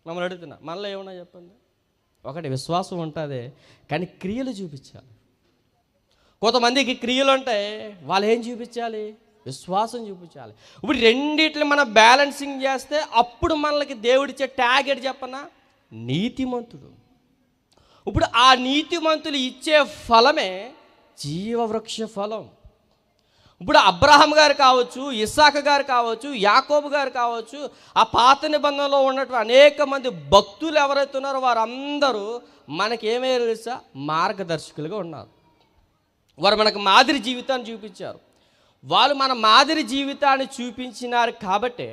మమ్మల్ని అడుగుతున్నా, మనలో ఏమన్నా చెప్పండి. ఒకటి విశ్వాసం ఉంటుంది, కానీ క్రియలు చూపించాలి. కొంతమందికి క్రియలు ఉంటాయి, వాళ్ళు ఏం చూపించాలి? విశ్వాసం చూపించాలి. ఇప్పుడు రెండిట్లు మనం బ్యాలెన్సింగ్ చేస్తే అప్పుడు మనకి దేవుడిచ్చే ట్యాగ్ ఏంటి చెప్పనా? నీతిమంతుడు. ఇప్పుడు ఆ నీతిమంతులు ఇచ్చే ఫలమే జీవవృక్ష ఫలం. ఇప్పుడు అబ్రహాం గారు కావచ్చు, ఇస్సాకు గారు కావచ్చు, యాకోబు గారు కావచ్చు, ఆ పాత నిబంధనలో ఉన్నటువంటి అనేక మంది భక్తులు ఎవరైతే ఉన్నారో వారందరూ మనకేమేమి తెలుసా? మార్గదర్శకులుగా ఉన్నారు. వారు మనకు మాదిరి జీవితాన్ని చూపించారు. వాళ్ళు మన మాదిరి జీవితాన్ని చూపించినారు కాబట్టి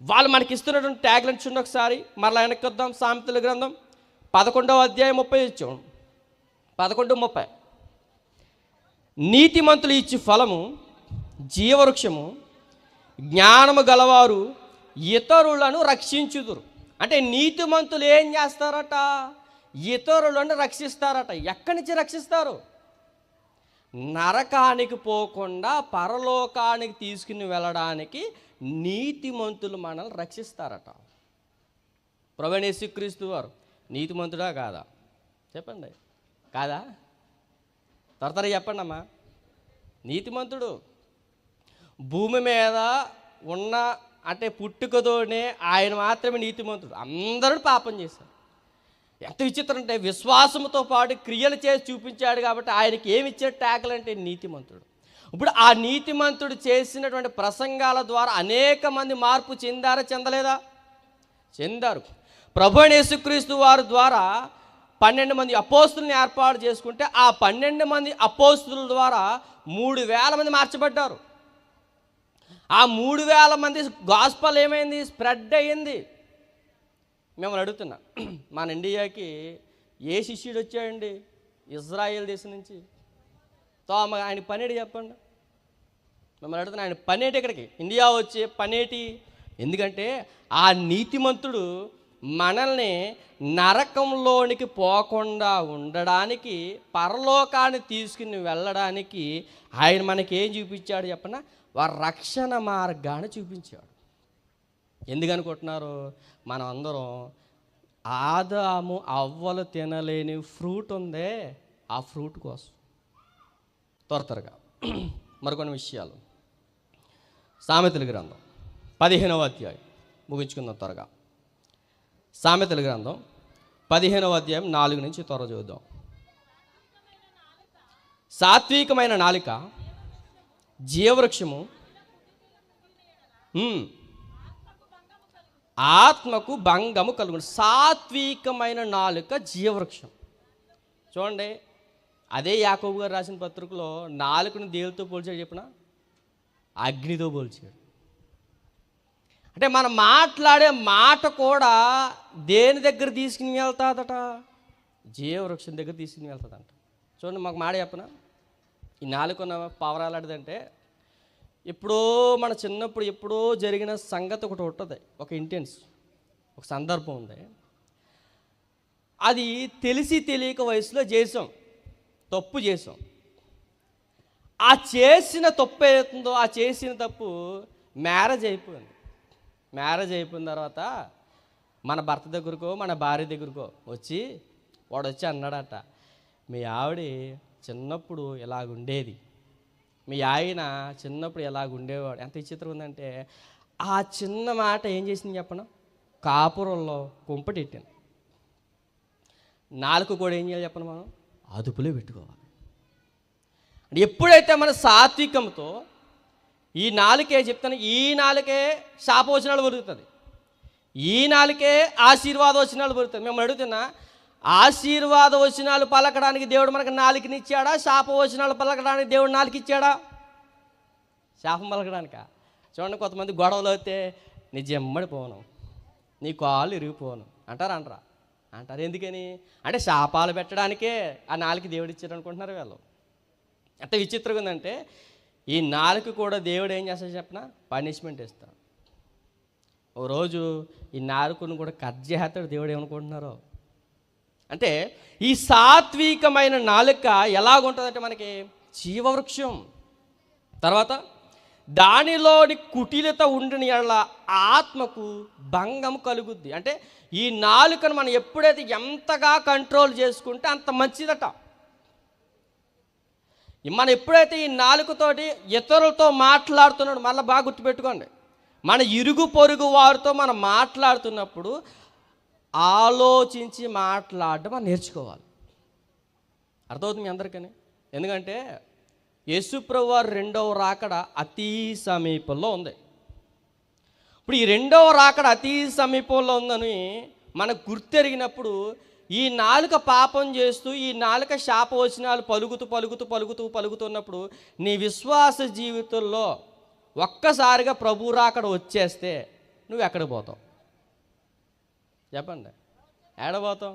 వాళ్ళు మనకి ఇస్తున్నటువంటి ట్యాగ్లను చూడండి ఒకసారి. మరలా వెనక్కి వద్దాం. సామెతల గ్రంథం 11వ అధ్యాయం 30 ఇచ్చాం. 11:30 నీతిమంతులు ఇచ్చి ఫలము జీవవృక్షము, జ్ఞానము గలవారు ఇతరులను రక్షించుదురు. అంటే నీతిమంతులు ఏం చేస్తారట? ఇతరులను రక్షిస్తారట. ఎక్కడి నుంచి రక్షిస్తారు? నరకానికి పోకుండా పరలోకానికి తీసుకుని వెళ్ళడానికి నీతిమంతులు మనల్ని రక్షిస్తారట. ప్రభువైన యేసుక్రీస్తు వారు నీతిమంతుడా కాదా? చెప్పండి. కాదా? త్వర చెప్పండి అమ్మా. నీతిమంతుడు. భూమి మీద ఉన్న అంటే పుట్టుకతోనే ఆయన మాత్రమే నీతిమంతుడు. అందరూ పాపం చేశారు. ఎంత విచిత్రం అంటే విశ్వాసంతో పాటు క్రియలు చేసి చూపించాడు కాబట్టి ఆయనకి ఏమి ఇచ్చే ట్యాగులు అంటే నీతిమంతుడు. ఇప్పుడు ఆ నీతిమంతుడు చేసినటువంటి ప్రసంగాల ద్వారా అనేక మంది మార్పు చెందారా, చెందలేదా? చెందారు. ప్రభువైన యేసుక్రీస్తు వారి ద్వారా 12 మంది అపోస్తుల్ని ఏర్పాటు చేసుకుంటే ఆ 12 మంది అపోస్తుల ద్వారా 3000 మంది మార్చబడ్డారు. ఆ 3000 మంది గాస్పల్ ఏమైంది? స్ప్రెడ్ అయ్యింది. మిమ్మల్ని అడుగుతున్నా, మన ఇండియాకి ఏ శిష్యుడు వచ్చాడండి? ఇజ్రాయెల్ దేశం నుంచి. ఆయన పనేటి చెప్పండి. మిమ్మల్ని అడుగుతున్నా, ఆయన పనేటి ఇక్కడికి ఇండియా వచ్చే పనేటి? ఎందుకంటే ఆ నీతిమంతుడు మనల్ని నరకంలోనికి పోకుండా ఉండడానికి, పరలోకాన్ని తీసుకుని వెళ్ళడానికి ఆయన మనకి ఏం చూపించాడు చెప్పనా? వారి రక్షణ మార్గాన్ని చూపించాడు. ఎందుకనుకుంటున్నారు? మనం అందరం ఆదాము అవ్వలు తినలేని ఫ్రూట్ ఉందే, ఆ ఫ్రూట్ కోసం. త్వరగా మరికొన్ని విషయాలు. సామెతల గ్రంథం 15వ అధ్యాయం ముగించుకుందాం త్వరగా. సామెతల గ్రంథం 15వ అధ్యాయం 4 నుంచి త్వర చూద్దాం. సాత్వికమైన నాలిక జీవవృక్షము, ఆత్మకు భంగము కలుగును. సాత్వికమైన నాలుక జీవవృక్షం. చూడండి, అదే యాకోబు గారు రాసిన పత్రికలో నాలుకను దేవుడితో పోల్చాడు చెప్పిన, అగ్నితో పోల్చాడు. అంటే మనం మాట్లాడే మాట కూడా దేని దగ్గర తీసుకుని వెళ్తాదట? జీవవృక్షం దగ్గర తీసుకుని వెళ్తుందంట. చూడండి, మాకు మాట చెప్పనా, ఈ నాలుగున్న పవరాలాంటిదంటే ఎప్పుడో మన చిన్నప్పుడు ఎప్పుడో జరిగిన సంగతి ఒకటి ఉంటుంది, ఒక ఇంటెన్స్, ఒక సందర్భం ఉంది. అది తెలిసి తెలియక వయసులో చేసాం, తప్పు చేసాం. ఆ చేసిన తప్పు ఏదవుతుందో, ఆ చేసిన తప్పు మ్యారేజ్ అయిపోయింది. మ్యారేజ్ అయిపోయిన తర్వాత మన భర్త దగ్గరకో మన భార్య దగ్గరకో వచ్చి వాడు వచ్చి అన్నాడట, మీ ఆవిడ చిన్నప్పుడు ఇలాగుండేది, మీ ఆయన చిన్నప్పుడు ఇలాగుండేవాడు. ఎంత విచిత్రం ఉందంటే, ఆ చిన్న మాట ఏం చేసింది చెప్పను, కాపురంలో కుంపటెట్టాను. నాలుగు కూడా ఏం చేయాలి చెప్పను, మనం అదుపులో పెట్టుకోవాలి. ఎప్పుడైతే మన సాత్వికంతో ఈ నాలుకే చెప్తాను, ఈ నాలుకే శాపవచనాలు పలుకుతుంది, ఈ నాలుకే ఆశీర్వాద వచనాలు పలుకుతుంది. మేము అడుగుతున్నా, ఆశీర్వాద వచనాలు పలకడానికి దేవుడు మనకు నాలుకనిచ్చాడా, శాపవచనాలు పలకడానికి దేవుడు నాలుగు ఇచ్చాడా? శాపం పలకడానిక? చూడండి, కొంతమంది గొడవలు అయితే నీ జమ్మడిపోను, నీ కాళ్ళు ఇరిగిపోను అంటారా? అంటారు. ఎందుకని అంటే శాపాలు పెట్టడానికే ఆ నాలుగు దేవుడు ఇచ్చాడు అనుకుంటున్నారు వీళ్ళు. ఎంత విచిత్రంగా ఉందంటే, ఈ నాలుగు కూడా దేవుడు ఏం చేస్తాడు చెప్పిన, పనిష్మెంట్ ఇస్తాడు. ఓ రోజు ఈ నాలుగును కూడా కట్ చేస్తాడు దేవుడు. ఏమనుకుంటున్నారో అంటే, ఈ సాత్వికమైన నాలుక ఎలాగుంటుందంటే మనకి జీవవృక్షం. తర్వాత దానిలోని కుటిలత ఉండిన యెడల ఆత్మకు భంగం కలుగుద్ది. అంటే ఈ నాలుకను మనం ఎప్పుడైతే ఎంతగా కంట్రోల్ చేసుకుంటే అంత మంచిదట. మనం ఎప్పుడైతే ఈ నాలుకతోటి ఇతరులతో మాట్లాడుతున్నాడు, మళ్ళీ బాగా గుర్తుపెట్టుకోండి, మన ఇరుగు పొరుగు వారితో మనం మాట్లాడుతున్నప్పుడు ఆలోచించి మాట్లాడడం మనం నేర్చుకోవాలి. అర్థమవుతుంది మీ అందరికీ. ఎందుకంటే యేసుప్రభువు వారు రెండవ రాకడ అతి సమీపంలో ఉంది. ఇప్పుడు ఈ రెండవ రాకడ అతి సమీపంలో ఉందని మనకు గుర్తెరిగినప్పుడు, ఈ నాలుక పాపం చేస్తూ ఈ నాలుక శాపవచనాలు పలుకుతున్నప్పుడు నీ విశ్వాస జీవితంలో ఒక్కసారిగా ప్రభు రాకడ వచ్చేస్తే నువ్వు ఎక్కడికి పోతావు చెప్పండి? ఏడబోతాం?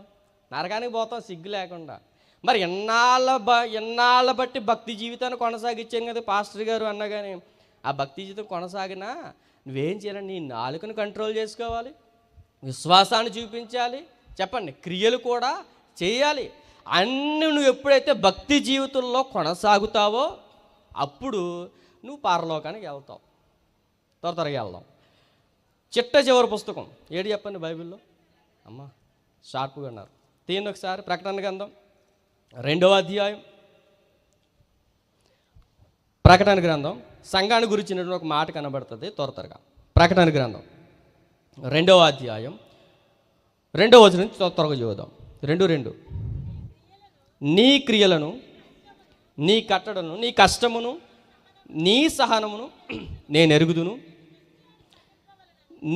నరకానికి పోతాం సిగ్గు లేకుండా. మరి ఎన్నాళ్ళ బట్టి భక్తి జీవితాన్ని కొనసాగించాం కదా పాస్టర్ గారు అన్నా, కానీ ఆ భక్తి జీవితం కొనసాగినా నువ్వేం చేయాలి? నీ నాలుకను కంట్రోల్ చేసుకోవాలి, విశ్వాసాన్ని చూపించాలి, చెప్పండి, క్రియలు కూడా చేయాలి. అన్నీ నువ్వు ఎప్పుడైతే భక్తి జీవితంలో కొనసాగుతావో అప్పుడు నువ్వు పరలోకానికి వెళ్తావు. త్వరగా వెళ్దాం. చిట్ట చివరి పుస్తకం ఏడు చెప్పండి బైబిల్లో? అమ్మ షార్ప్గా ఉన్నారు, తీయండి ఒకసారి. ప్రకటన గ్రంథం 2వ అధ్యాయం. ప్రకటన గ్రంథం సంఘాన్ని గురించినటువంటి ఒక మాట కనబడుతుంది. త్వరగా ప్రకటన గ్రంథం 2వ అధ్యాయం 2వ వచనం నుంచి త్వరగా చూద్దాం. 2:2 నీ క్రియలను, నీ కట్టడను, నీ కష్టమును, నీ సహనమును నేను ఎరుగుదును.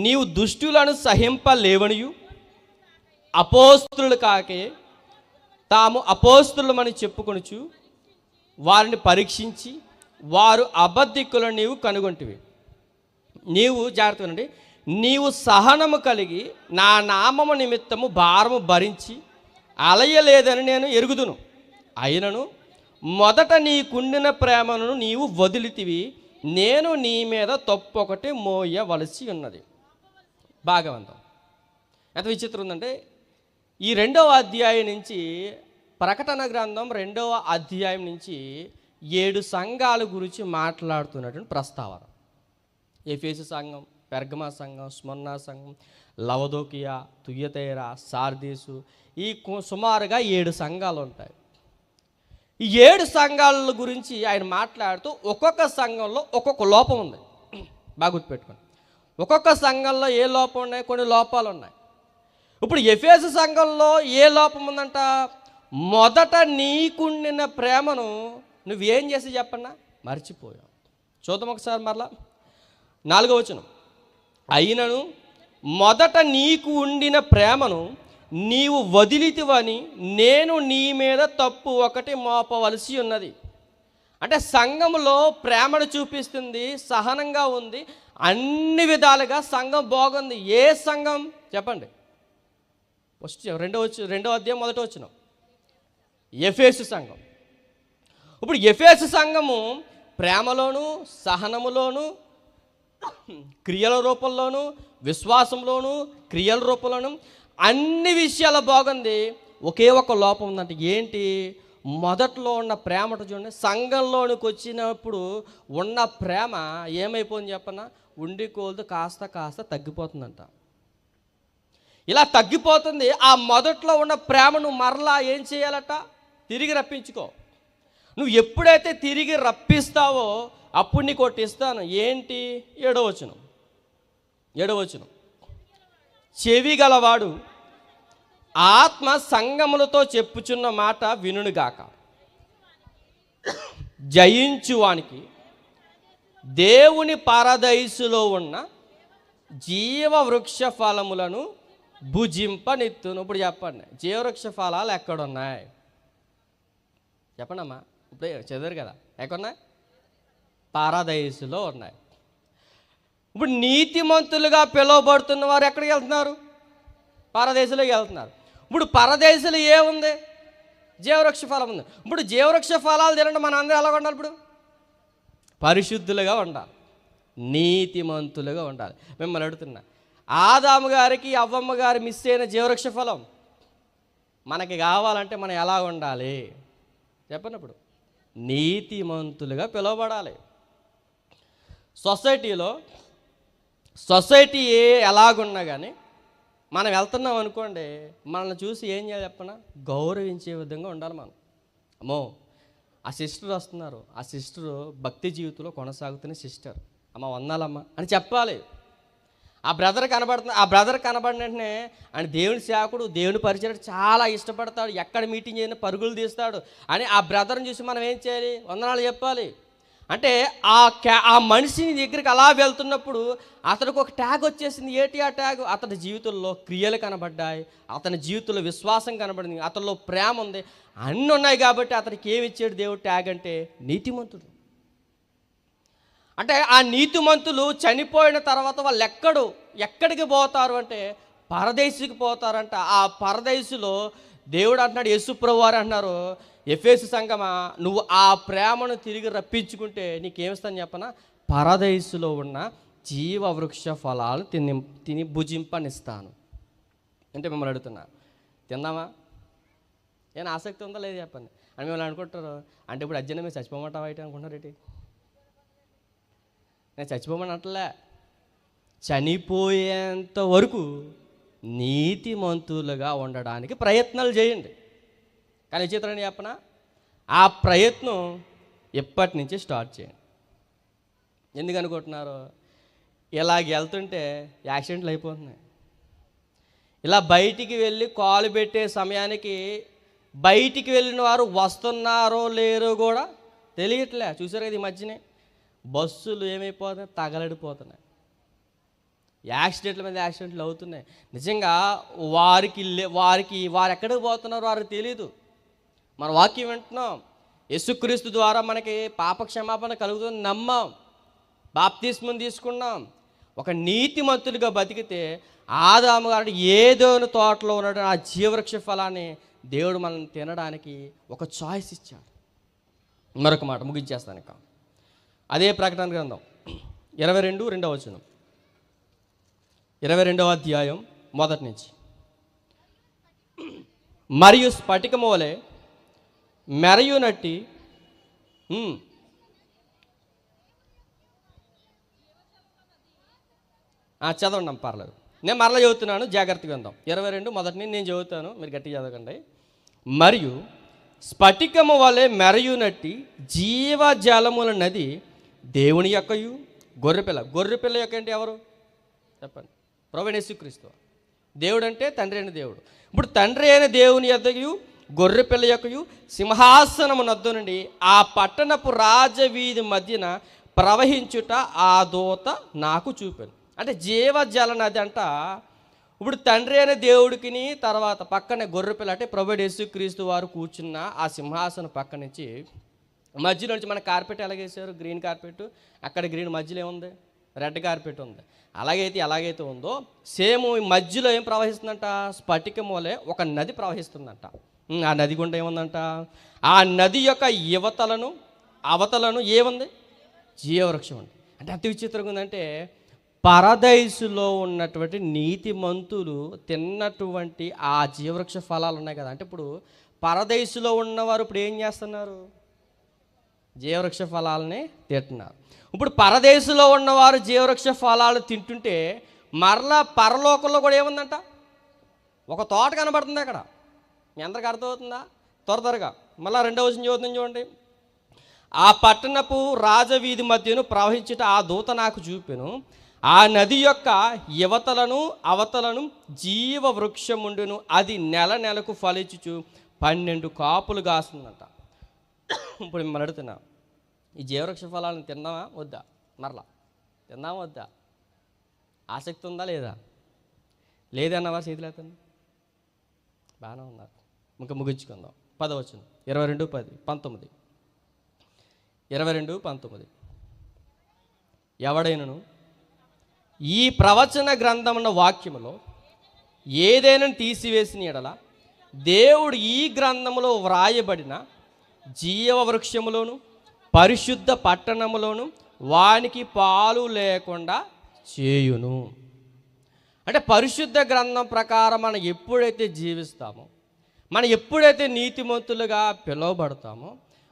నీవు దుష్టులను సహింపలేవనియు అపోస్తులు కాకే తాము అపోస్తులమని చెప్పుకొనుచు వారిని పరీక్షించి వారు అబద్ధికులను నీవు కనుగొంటివి. నీవు జాగ్రత్తగా ఉండండి, నీవు సహనము కలిగి నా నామము నిమిత్తము భారము భరించి అలయలేదని నేను ఎరుగుదును. అయినను మొదట నీకుండిన ప్రేమను నీవు వదిలితివి, నేను నీ మీద తప్పొకటి మోయవలసి ఉన్నది. భాగవంతం. ఎంత విచిత్రం ఉందంటే, ఈ 2వ అధ్యాయం నుంచి, ప్రకటన గ్రంథం 2వ అధ్యాయం నుంచి 7 సంఘాల గురించి మాట్లాడుతున్నటువంటి ప్రస్తావన. ఎఫెసు సంఘం, పెర్గమా సంఘం, స్మర్నా సంఘం, లవదోకియా, తుయతైరా, సార్దీసు, ఈ సుమారుగా 7 సంఘాలు ఉంటాయి. ఈ 7 సంఘాల గురించి ఆయన మాట్లాడుతూ ఒక్కొక్క సంఘంలో ఒక్కొక్క లోపం ఉంది. బాగా గుర్తుపెట్టుకోండి, ఒక్కొక్క సంఘంలో ఏ లోపం ఉన్నాయి, కొన్ని లోపాలు ఉన్నాయి. ఇప్పుడు ఎఫెసు సంఘంలో ఏ లోపం ఉందంట? మొదట నీకుండిన ప్రేమను నువ్వేం చేసి చెప్పన్నా మర్చిపోయావు. చూద్దాం ఒకసారి మరలా. 4వ వచనం. అయినను మొదట నీకు ఉండిన ప్రేమను నీవు వదిలితివని నేను నీ మీద తప్పు ఒకటి మోపవలసి ఉన్నది. అంటే సంఘంలో ప్రేమను చూపిస్తుంది, సహనంగా ఉంది, అన్ని విధాలుగా సంఘం బాగుంది. ఏ సంఘం చెప్పండి? ఫస్ట్ 2వ అధ్యాయం 1వ వచనం. ఎఫెసు సంఘం. ఇప్పుడు ఎఫెసు సంఘము ప్రేమలోను, సహనములోను, క్రియల రూపంలోను, విశ్వాసంలోను, క్రియల రూపంలోను అన్ని విషయాల బాగుంది. ఒకే ఒక లోపం ఉందంటే ఏంటి? మొదట్లో ఉన్న ప్రేమట చూడండి, సంఘంలోనికి వచ్చినప్పుడు ఉన్న ప్రేమ ఏమైపోయింది చెప్పనా? ఉండి కోల్దు కాస్త కాస్త తగ్గిపోతుందంట. ఇలా తగ్గిపోతుంది. ఆ మొదట్లో ఉన్న ప్రేమను మరలా ఏం చేయాలట? తిరిగి రప్పించుకో. నువ్వు ఎప్పుడైతే తిరిగి రప్పిస్తావో అప్పుడు నీకు ఒకటి ఇస్తాను. ఏంటి? 7వ వచనం, చెవి గలవాడు ఆత్మ సంగములతో చెప్పుచున్న మాట వినుగాక. జయించువానికి దేవుని పరదైసులో ఉన్న జీవవృక్ష ఫలములను భుజింపనిత్తును. ఇప్పుడు చెప్పండి, జీవవృక్ష ఫలాలు ఎక్కడున్నాయి చెప్పండి అమ్మా. ఇప్పుడు చదివారు కదా, ఎక్కడున్నాయి? పరదైసులో ఉన్నాయి. ఇప్పుడు నీతిమంతులుగా పిలువబడుతున్న వారు ఎక్కడికి వెళ్తున్నారు? పరదేశంలోకి వెళ్తున్నారు. ఇప్పుడు పరదేశంలో ఏముంది? జీవవృక్ష ఫలం ఉంది. ఇప్పుడు జీవవృక్ష ఫలాలు తినండి, మన అందరూ ఎలా ఉండాలి? ఇప్పుడు పరిశుద్ధులుగా ఉండాలి, నీతిమంతులుగా ఉండాలి. మిమ్మల్ని అడుగుతున్నా, ఆదాము గారికి అవ్వమ్మ గారు మిస్ అయిన జీవవృక్ష ఫలం మనకి కావాలంటే మనం ఎలా ఉండాలి చెప్పండి? ఇప్పుడు నీతిమంతులుగా పిలువబడాలి. సొసైటీ ఎలాగున్నా కానీ మనం వెళ్తున్నాం అనుకోండి, మనల్ని చూసి ఏం చేయాలి చెప్పనా? గౌరవించే విధంగా ఉండాలి మనం. అమ్మో ఆ సిస్టర్ వస్తున్నారు, ఆ సిస్టరు భక్తి జీవితంలో కొనసాగుతున్న సిస్టర్, అమ్మ వందాలమ్మ అని చెప్పాలి. ఆ బ్రదర్ కనబడిన వెంటనే ఆయన దేవుని సేవకుడు, దేవుని పరిచయం చాలా ఇష్టపడతాడు, ఎక్కడ మీటింగ్ అయినా పరుగులు తీస్తాడు అని ఆ బ్రదర్ని చూసి మనం ఏం చేయాలి? వందనాలు చెప్పాలి. అంటే ఆ మనిషిని దగ్గరికి అలా వెళ్తున్నప్పుడు అతనికి ఒక ట్యాగ్ వచ్చేసింది. ఏంటి ఆ ట్యాగ్? అతని జీవితంలో క్రియలు కనబడ్డాయి, అతని జీవితంలో విశ్వాసం కనబడింది, అతనిలో ప్రేమ ఉంది, అన్నీ ఉన్నాయి. కాబట్టి అతనికి ఏమి ఇచ్చాడు దేవుడు ట్యాగ్ అంటే? నీతిమంతుడు. అంటే ఆ నీతిమంతులు చనిపోయిన తర్వాత వాళ్ళు ఎక్కడికి పోతారు అంటే పరదేశికి పోతారంట. ఆ పరదేశులో దేవుడు అంటున్నాడు, యేసు ప్రభువారు అంటున్నారు, ఎఫెసు సంఘమా, నువ్వు ఆ ప్రేమను తిరిగి రప్పించుకుంటే నీకేమిస్తాను చెప్పనా? పరదేశులో ఉన్న జీవవృక్ష ఫలాలు తిని భుజింపనిస్తాను. అంటే మిమ్మల్ని అడుగుతున్నా, తిందామా? ఏమైనా ఆసక్తి ఉందా లేదు చెప్పండి అని మిమ్మల్ని అనుకుంటారు. అంటే ఇప్పుడు అర్జెంట్ మీరు చచ్చిపోమంటావా అయితే అనుకుంటున్నారు ఏంటి? నేను చచ్చిపోమని అంటలే, చనిపోయేంత వరకు నీతిమంతులుగా ఉండడానికి ప్రయత్నాలు చేయండి. కానీ చిత్రాన్ని చెప్పనా, ఆ ప్రయత్నం ఎప్పటి నుంచి స్టార్ట్ చేయండి. ఎందుకు అనుకుంటున్నారు? ఇలాగ వెళ్తుంటే యాక్సిడెంట్లు అయిపోతున్నాయి. ఇలా బయటికి వెళ్ళి కాలు పెట్టే సమయానికి బయటికి వెళ్ళిన వారు వస్తున్నారో లేరో కూడా తెలియట్లే. చూసారు కదా ఈ మధ్యనే బస్సులు ఏమైపోతున్నాయి? తగలడిపోతున్నాయి. యాక్సిడెంట్ల మీద యాక్సిడెంట్లు అవుతున్నాయి. నిజంగా వారు ఎక్కడికి పోతున్నారో వారికి తెలియదు. మన వాక్యం వింటున్నాం, యేసుక్రీస్తు ద్వారా మనకి పాప క్షమాపణ కలుగుతుంది, నమ్మాం, బాప్తిస్మం తీసుకున్నాం. ఒక నీతిమంతులుగా బతికితే ఆదాము గారు ఏదోని తోటలో ఉన్న ఆ జీవవృక్ష ఫలాన్ని దేవుడు మనల్ని తినడానికి ఒక చాయిస్ ఇచ్చాడు. మరొక మాట ముగించేస్తాను ఇక. అదే ప్రకటన గ్రంథం 22వ వచనం, 22వ అధ్యాయం మొదటి నుంచి. మరియు స్ఫటికము వలె మెరయునట్టి చదవండి పర్లేదు, నేను మరలా చదువుతున్నాను, జాగ్రత్తగా ఉందాం. 22 మొదటి నుంచి నేను చదువుతాను, మీరు గట్టిగా చదవకండి. మరియు స్ఫటికము వలె మెరయునట్టి జీవజలముల నది దేవుని యొక్కయు గొర్రెపిల్ల యొక్క అంటే ఎవరు చెప్పండి? ప్రభువైన యేసుక్రీస్తు. దేవుడు అంటే తండ్రి అయిన దేవుడు. ఇప్పుడు తండ్రి అయిన దేవుని యొక్కయు గొర్రెపిల్ల యొక్కయు సింహాసనము నద్దు నుండి ఆ పట్టణపు రాజవీధి మధ్యన ప్రవహించుట ఆ దూత నాకు చూపాను. అంటే జీవజల నది అంట. ఇప్పుడు తండ్రి అయిన దేవుడికి తర్వాత పక్కనే గొర్రెపిల్ల అంటే ప్రభువైన యేసుక్రీస్తు వారు కూర్చున్న ఆ సింహాసనం పక్క నుంచి మధ్యలో నుంచి మన కార్పెట్ ఎలాగేసారు? గ్రీన్ కార్పెట్, అక్కడ గ్రీన్ మధ్యలో ఏముంది? రెడ్ కార్పెట్ ఉంది. ఎలాగైతే ఉందో సేమ్ మధ్యలో ఏం ప్రవహిస్తుందంట? స్ఫటికం వలె ఒక నది ప్రవహిస్తుందంట. ఆ నది గుండా ఏముందంట? ఆ నది యొక్క యువతలను అవతలను ఏముంది? జీవవృక్షం ఉంది. అంటే అతి విచిత్రంగా ఉందంటే, పరదైసులో ఉన్నటువంటి నీతిమంతులు తిన్నటువంటి ఆ జీవవృక్ష ఫలాలు ఉన్నాయి కదా. అంటే ఇప్పుడు పరదైసులో ఉన్నవారు ఇప్పుడు ఏం చేస్తున్నారు? జీవవృక్ష ఫలాలని తింటున్నారు. ఇప్పుడు పరదేశంలో ఉన్నవారు జీవవృక్ష ఫలాలు తింటుంటే మరలా పరలోకంలో కూడా ఏముందంట? ఒక తోట కనబడుతుంది అక్కడ. మీ అందరికి అర్థమవుతుందా? త్వరగా మళ్ళీ 2వ వచనం చదువుతుంది చూడండి. ఆ పట్టణపు రాజవీధి మధ్యను ప్రవహించుట ఆ దూత నాకు చూపెను. ఆ నది యొక్క యువతలను అవతలను జీవ వృక్షముండును. అది నెలకు ఫలించుచు 12 కాపులు కాస్తుందంట. ఇప్పుడు మిమ్మల్ని అడుగుతున్నా, ఈ జీవవృక్ష ఫలాలను తిందామా వద్దా? మరలా తిందామా వద్దా? ఆసక్తి ఉందా లేదా? లేదన్నవా? చేతులు ఎత్తండి. బాగానే ఉన్నారు. ఇంకా ముగించుకుందాం. 10వ వచనం 22:19 22:19 ఎవడైనను ఈ ప్రవచన గ్రంథమున్న వాక్యములో ఏదైనా తీసివేసిన ఎడల దేవుడు ఈ గ్రంథములో వ్రాయబడిన జీవ వృక్షములోను పరిశుద్ధ పట్టణములోను వానికి పాలు లేకుండా చేయును. అంటే పరిశుద్ధ గ్రంథం ప్రకారం మనం ఎప్పుడైతే జీవిస్తామో, మనం ఎప్పుడైతే నీతిమంతులుగా పిలువబడతామో,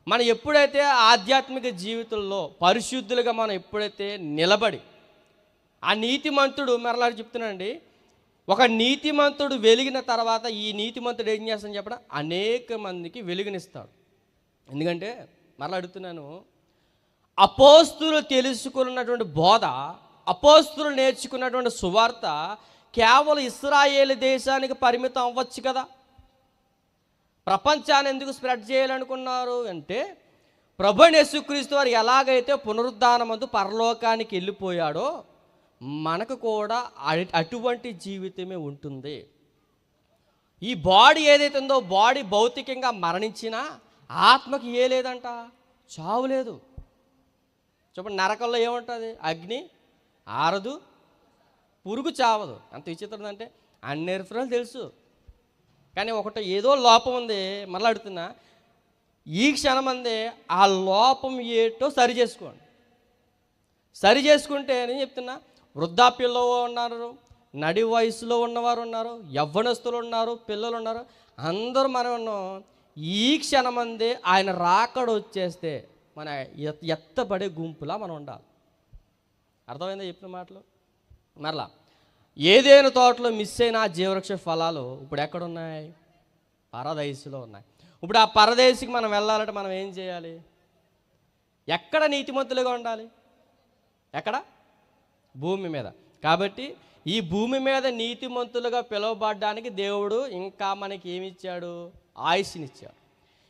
మనం ఎప్పుడైతే ఆధ్యాత్మిక జీవితంలో పరిశుద్ధులుగా మనం ఎప్పుడైతే నిలబడి, ఆ నీతిమంతుడు మరలా చెప్తున్నానండి, ఒక నీతిమంతుడు వెలిగిన తర్వాత ఈ నీతిమంతుడు ఏం చేస్తాడని చెప్పడం? అనేక మందికి వెలుగునిస్తాడు. ఎందుకంటే మరలా అడుగుతున్నాను, అపోస్తులు తెలుసుకున్నటువంటి బోధ, అపోస్తులు నేర్చుకున్నటువంటి సువార్త కేవలం ఇశ్రాయేలు దేశానికి పరిమితం అవ్వచ్చు కదా. ప్రపంచాన్ని ఎందుకు స్ప్రెడ్ చేయాలనుకున్నారు అంటే, ప్రభువైన యేసుక్రీస్తు వారు ఎలాగైతే పునరుద్ధానమందు పరలోకానికి వెళ్ళిపోయాడో మనకు కూడా అటువంటి జీవితమే ఉంటుంది. ఈ బాడీ ఏదైతే ఉందో, బాడీ భౌతికంగా మరణించినా ఆత్మకి ఏ లేదంట? చావు లేదు. చెప్పండి, నరకంలో ఏముంటుంది? అగ్ని ఆరదు, పురుగు చావదు. అంత విచిత్రం అంటే అన్ని రిఫరెన్స్లు తెలుసు, కానీ ఒకటి ఏదో లోపం ఉంది. మళ్ళీ అడుగుతున్నా, ఈ క్షణమందే ఆ లోపం ఏటో సరి చేసుకోండి. సరి చేసుకుంటే నేను చెప్తున్నా, వృద్ధాప్యంలో ఉన్నారు, నడి వయసులో ఉన్నవారు ఉన్నారు, యవ్వనస్తులు ఉన్నారు, పిల్లలు ఉన్నారు, అందరూ మనం ఉన్నాం. ఈ క్షణమందే ఆయన రాకడ వచ్చేస్తే మన ఎత్తబడే గుంపులా మనం ఉండాలి. అర్థమైందా చెప్పిన మాటలు? మరలా ఏదైనా తోటలో మిస్ అయిన జీవవృక్ష ఫలాలు ఇప్పుడు ఎక్కడున్నాయి? పరదేశంలో ఉన్నాయి. ఇప్పుడు ఆ పరదేశికి మనం వెళ్ళాలంటే మనం ఏం చేయాలి? ఎక్కడ నీతిమంతులుగా ఉండాలి? ఎక్కడ? భూమి మీద. కాబట్టి ఈ భూమి మీద నీతిమంతులుగా పిలువబడడానికి దేవుడు ఇంకా మనకి ఏమి ఇచ్చాడు? ఆయుష్నిచ్చాడు.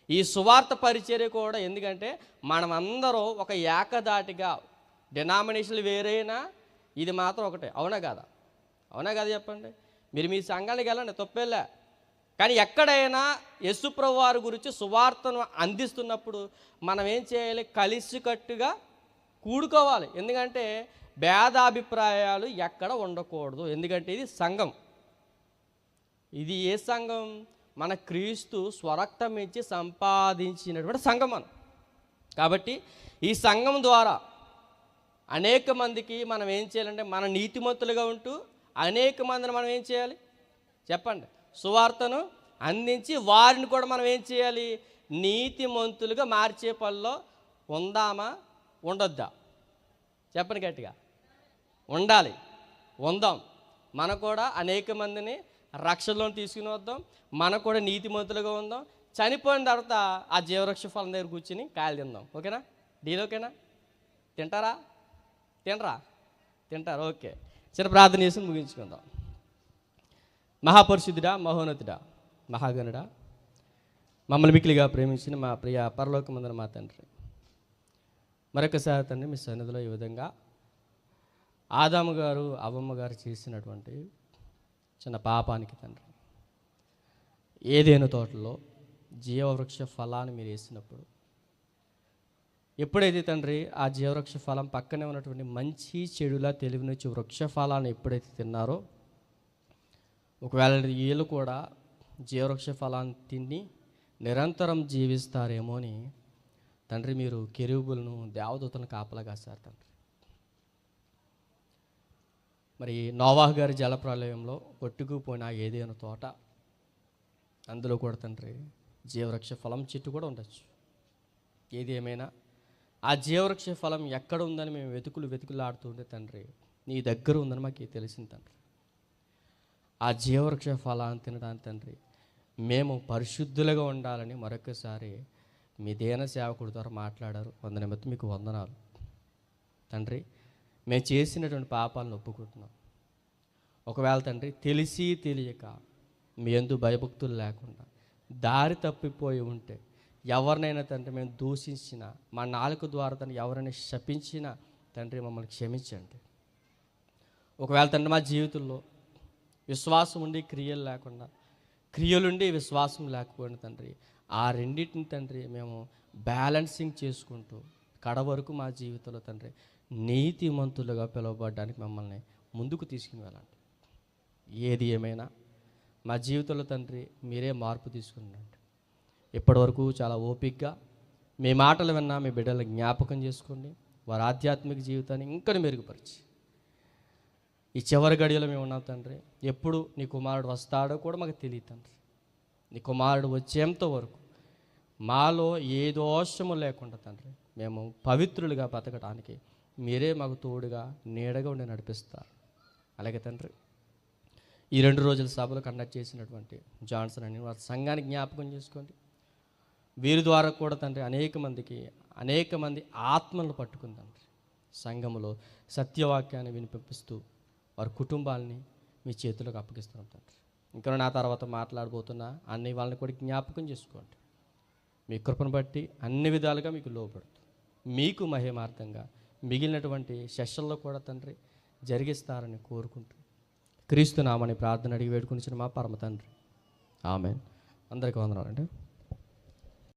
ఈ సువార్త పరిచర్య కూడా, ఎందుకంటే మనమందరం ఒక ఏకదాటిగా, డినామినేషన్లు వేరైనా ఇది మాత్రం ఒకటే. అవునా కాదా? అవునా కదా చెప్పండి. మీరు మీ సంఘానికి వెళ్ళండి, తప్పేలే. కానీ ఎక్కడైనా యేసుప్రభు వారి గురించి సువార్తను అందిస్తున్నప్పుడు మనం ఏం చేయాలి? కలిసికట్టుగా కూడుకోవాలి. ఎందుకంటే భేదాభిప్రాయాలు ఎక్కడ ఉండకూడదు. ఎందుకంటే ఇది సంఘం. ఇది ఏ సంఘం? మన క్రీస్తు స్వరక్తం ఇచ్చి సంపాదించినటువంటి సంఘం మనం. కాబట్టి ఈ సంఘం ద్వారా అనేక మందికి మనం ఏం చేయాలంటే, మన నీతిమంతులుగా ఉంటూ అనేక మందిని మనం ఏం చేయాలి చెప్పండి? సువార్తను అందించి వారిని కూడా మనం ఏం చేయాలి? నీతిమంతులుగా మార్చే పనిలో ఉందామా ఉండొద్దా? చెప్పండి గట్టిగా. ఉండాలి, ఉందాం. మనం కూడా అనేక మందిని రక్షణలో తీసుకుని వద్దాం. మనకు కూడా నీతిమంతులుగా ఉందాం. చనిపోయిన తర్వాత ఆ జీవవృక్ష ఫలం దగ్గర కూర్చుని కాయలు తిందాం. ఓకేనా? డీల్ ఓకేనా? తింటారా? తినరా? తింటారు. ఓకే, చిన్న ప్రార్థన చేసి ముగించుకుందాం. మహాపరిశుద్ధుడా, మహోన్నతుడా, మహాగణుడా, మమ్మల్ని మిక్కిలిగా ప్రేమించిన మా ప్రియ పరలోకమందున మా తండ్రి, మరొకసారి తండ్రి మీ సన్నిధిలో ఈ విధంగా ఆదాము గారు అవ్వమ్మ గారు చేసినటువంటి చిన్న పాపానికి తండ్రి, ఏదైనా తోటలో జీవవృక్ష ఫలాన్ని మీరు వేసినప్పుడు, ఎప్పుడైతే తండ్రి ఆ జీవవృక్ష ఫలం పక్కనే ఉన్నటువంటి మంచి చెడులా తెలివినిచ్చి వృక్ష ఫలాన్ని ఎప్పుడైతే తిన్నారో, ఒకవేళ వీళ్ళు కూడా జీవవృక్ష ఫలాన్ని తిని నిరంతరం జీవిస్తారేమో అని తండ్రి మీరు కెరూబులను దేవదూతలను కాపలా కాశారు తండ్రి. మరి నోవాహు గారి జలప్రలయంలో కొట్టుకుపోయిన ఏదైనా తోట, అందులో కూడా తండ్రి జీవవృక్ష ఫలం చెట్టు కూడా ఉండొచ్చు. ఏది ఏమైనా ఆ జీవవృక్ష ఫలం ఎక్కడ ఉందని మేము వెతుకులాడుతుంటే తండ్రి నీ దగ్గర ఉందని మాకు తెలిసింది తండ్రి. ఆ జీవవృక్ష ఫలాన్ని తినడానికి తండ్రి మేము పరిశుద్ధులుగా ఉండాలని మరొకసారి మీ దేన సేవకుడి ద్వారా మాట్లాడారు. నిమిత్తం మీకు వందనాలు తండ్రి. మేము చేసినటువంటి పాపాలను ఒప్పుకుంటున్నాం. ఒకవేళ తండ్రి తెలిసి తెలియక మీ యందు భయభక్తులు లేకుండా దారి తప్పిపోయి ఉంటే, ఎవరినైనా తండ్రి మేము దూషించిన, మా నాలుక ద్వారా తండ్రి ఎవరైనా శపించిన తండ్రి మమ్మల్ని క్షమించండి. ఒకవేళ తండ్రి మా జీవితంలో విశ్వాసం ఉండి క్రియలు లేకుండా, క్రియలుండి విశ్వాసం లేకపోయిన తండ్రి ఆ రెండింటిని తండ్రి మేము బ్యాలెన్సింగ్ చేసుకుంటూ కడ వరకు మా జీవితంలో తండ్రి నీతిమంతులుగా పిలువబడడానికి మమ్మల్ని ముందుకు తీసుకుని వెళ్ళండి. ఏది ఏమైనా మా జీవితంలో తండ్రి మీరే మార్పు తీసుకున్నాండి. ఇప్పటివరకు చాలా ఓపికగా మీ మాటలు విన్నా మీ బిడ్డలను జ్ఞాపకం చేసుకోండి. వారి ఆధ్యాత్మిక జీవితాన్ని ఇంకా మెరుగుపరిచి ఈ చివరి గడియలో మేము ఉన్నాం తండ్రి. ఎప్పుడు నీ కుమారుడు వస్తాడో కూడా మాకు తెలియదు తండ్రి. నీ కుమారుడు వచ్చేంత వరకు మాలో ఏ దోషము లేకుండా తండ్రి మేము పవిత్రులుగా బతకడానికి మీరే మాకు తోడుగా నీడగా ఉండి నడిపిస్తారు. అలాగే తండ్రి ఈ 2 రోజుల సభలు కండక్ట్ చేసినటువంటి జాన్సన్ అని వారి సంఘాన్ని జ్ఞాపకం చేసుకోండి. వీరి ద్వారా కూడా తండ్రి అనేక మంది ఆత్మలను పట్టుకుని తండ్రి సంఘములో సత్యవాక్యాన్ని వినిపిస్తూ వారి కుటుంబాలని మీ చేతులకు అప్పగిస్తున్నాం తండ్రి. ఇంకా నా తర్వాత మాట్లాడబోతున్న అన్ని వాళ్ళని కూడా జ్ఞాపకం చేసుకోండి. మీ కృపను బట్టి అన్ని విధాలుగా మీకు లోబడుతూ మీకు మహిమార్థంగా మిగిలినటువంటి సెషన్లో కూడా తండ్రి జరిగిస్తారని కోరుకుంటూ క్రీస్తు నామని ప్రార్థన అడిగి వేడుకునిచ్చిన మా పరమ తండ్రి. ఆమేన్. అందరికీ వందనాలండి.